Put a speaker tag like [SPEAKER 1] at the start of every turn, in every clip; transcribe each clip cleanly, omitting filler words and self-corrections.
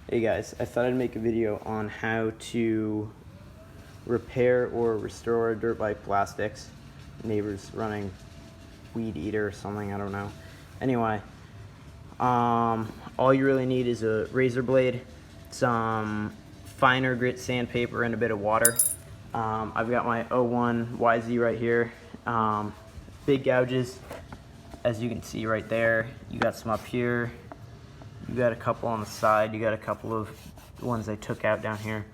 [SPEAKER 1] Hey guys, I thought I'd make a video on how to repair or restore dirt bike plastics. Neighbor's running weed eater or something, I don't know. Anyway, all you really need is a razor blade, some finer grit sandpaper, and a bit of water. I've got my 01 YZ right here. Big gouges, as you can see right there. You got some up here. You got a couple on the side. You got a couple of ones I took out down here.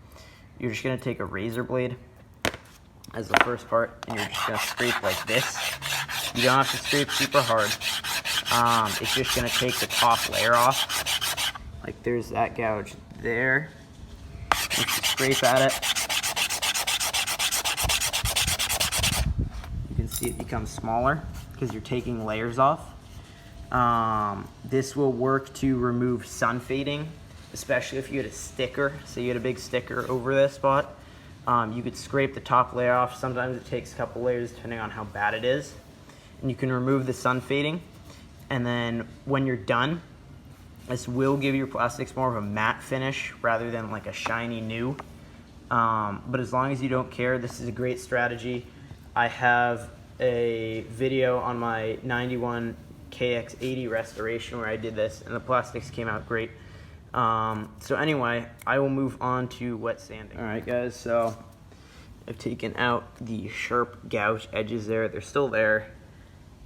[SPEAKER 1] You're just gonna take a razor blade as the first part, and you're just gonna scrape like this. You don't have to scrape super hard. It's just gonna take the top layer off. Like there's that gouge there. You can scrape at it. You can see it becomes smaller because you're taking layers off. This will work to remove sun fading, especially if you had a sticker. So you had a big sticker over this spot. You could scrape the top layer off. Sometimes it takes a couple layers depending on how bad it is. And you can remove the sun fading. And then when you're done, this will give your plastics more of a matte finish rather than like a shiny new. But as long as you don't care, this is a great strategy. I have a video on my 91 KX80 restoration where I did this, and the plastics came out great. So anyway, I will move on to wet sanding. All right guys, so I've taken out the sharp gouge edges there. They're still there.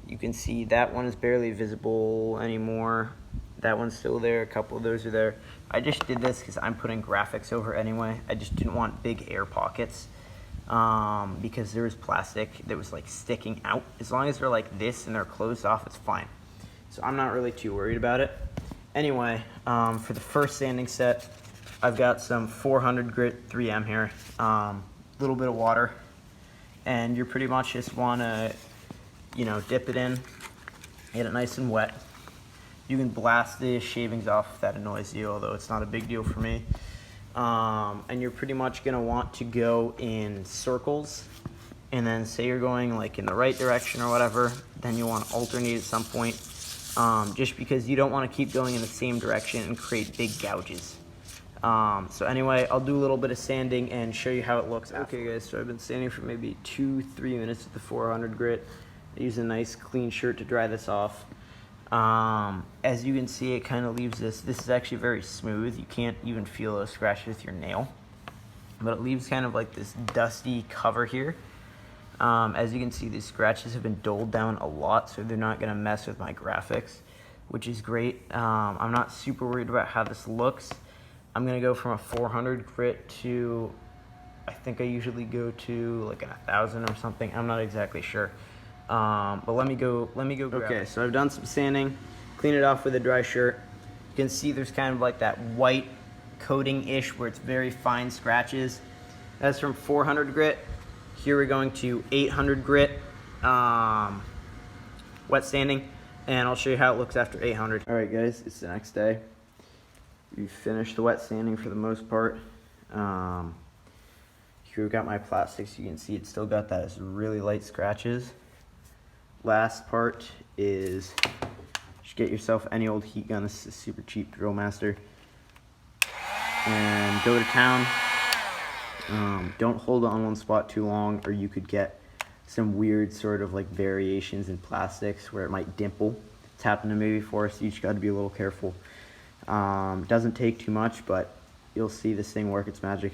[SPEAKER 1] You can see that one is barely visible anymore. That one's still there. A couple of those are there. I just did this because I'm putting graphics over anyway. I just didn't want big air pockets because there was plastic that was like sticking out. As long as they're like this and they're closed off, it's fine. So I'm not really too worried about it. Anyway, for the first sanding set, I've got some 400 grit 3M here, little bit of water, and you pretty much just want to, dip it in, get it nice and wet. You can blast the shavings off if that annoys you, although it's not a big deal for me. And you're pretty much going to want to go in circles, and then say you're going like in the right direction or whatever, then you want to alternate at some point. Just because you don't want to keep going in the same direction and create big gouges. So anyway, I'll do a little bit of sanding and show you how it looks. Okay guys, so I've been sanding for maybe 2-3 minutes with the 400 grit. I use a nice clean shirt to dry this off. As you can see, it kind of leaves this is actually very smooth. You can't even feel those scratches with your nail. But it leaves kind of like this dusty cover here. As you can see, these scratches have been doled down a lot, so they're not going to mess with my graphics, which is great. I'm not super worried about how this looks. I'm going to go from a 400 grit to, I think I usually go to like an 1,000 or something. I'm not exactly sure. But let me go grab it. Okay, so I've done some sanding, clean it off with a dry shirt. You can see there's kind of like that white coating-ish where it's very fine scratches. That's from 400 grit. Here we're going to 800 grit wet sanding, and I'll show you how it looks after 800. All right guys, it's the next day. We've finished the wet sanding for the most part. Here we've got my plastics. You can see it's still got those really light scratches. Last part is just get yourself any old heat gun. This is a super cheap Drill Master, and go to town. Don't hold it on one spot too long, or you could get some weird sort of like variations in plastics where it might dimple. It's happened to me before, so you just got to be a little careful. Doesn't take too much, but you'll see this thing work its magic.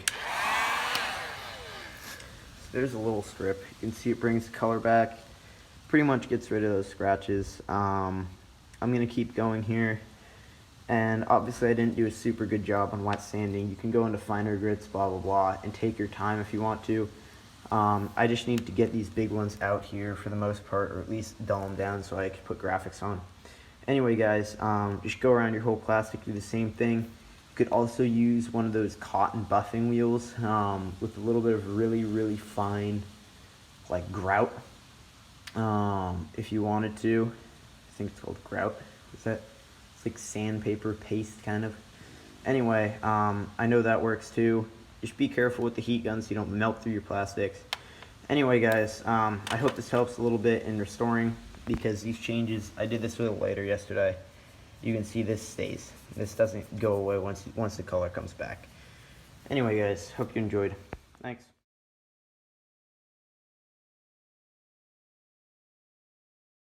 [SPEAKER 1] So there's a little strip. You can see it brings the color back. Pretty much gets rid of those scratches. I'm going to keep going here. And obviously I didn't do a super good job on wet sanding. You can go into finer grits, blah, blah, blah, and take your time if you want to. I just need to get these big ones out here for the most part, or at least dull them down so I can put graphics on. Anyway guys, just go around your whole plastic, do the same thing. You could also use one of those cotton buffing wheels with a little bit of really, really fine like grout. If you wanted to. I think it's called grout. Is that? It's like sandpaper paste kind of. Anyway, I know that works too. Just be careful with the heat gun so you don't melt through your plastics. Anyway guys, I hope this helps a little bit in restoring, because these changes, I did this with a lighter yesterday, you can see this stays. This doesn't go away once the color comes back. Anyway guys, hope you enjoyed. Thanks.